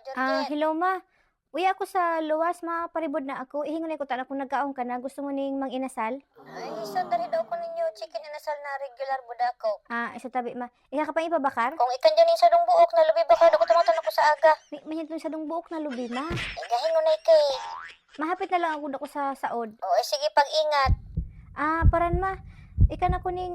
Georgette. Hello ma. Uy, ako sa luwas, paribod na ako. Ihingon ko tanan kung nagkaon ka na. Gusto mo ning manginasal? Ay, isa dali daw ko ninyo chicken inasal na regular budako. Isa tabi ma. Iha ka pa ibabakar? Kung ikan dyan sa dong buok na lubi baka ako tumatanong ko sa aga. Manyan sa dong buok na lubi ma. Gahingon na ikay. Mahapit na lang ako sa saod. O, sige pag-ingat. Paran ma. Ikan ako ning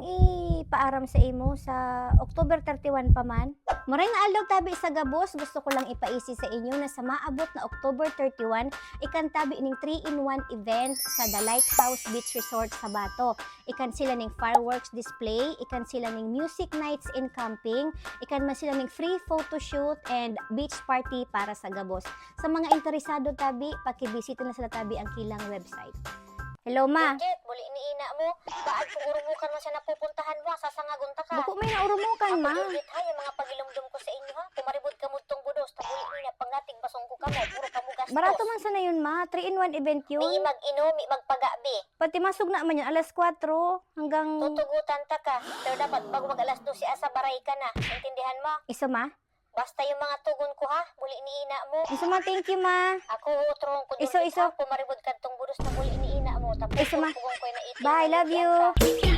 ipaaram sa imo sa October 31 pa man. Moray nga aldaw tabi sa gabos, gusto ko lang ipaisi sa inyo na sa maabot na October 31, ikan tabi ning 3-in-1 event sa The Lighthouse Beach Resort sa Bato. Ikan sila ning fireworks display, ikan sila ning music nights in camping, ikan man sila ning free photo shoot and beach party para sa gabos. Sa mga interesado tabi, pakibisita na sila tabi ang kilang website. Hello ma. Georgette, buli iniina mo. Baad kung urumukan mo siya napupuntahan mo, sasangagunta ka. Buko may naurumukan ma. Georgette, ha, yung mga pagilumdum ko sa inyo ha. Kumaribod ka mo itong budos, tabuli ina, pangating basong ko ka mo, puro ka mo gastos. Barato man sana yun ma, 3-in-1 event yun. May mag-inom, may magpagabi. Pati masog na man yun, alas 4 hanggang Tutugutan ta ka. Pero dapat bago mag-alas 12 asa baray ka na. Intindihan mo? iso ma. Basta yung mga tugon ko ha, buli iniina mo. Iso ma, thank you ma. Ako utrong ko Iso. Kumaribod ka itong budos na buli iniina mo. Tapos Iso, ma. tugon ko na itin. Bye, love you.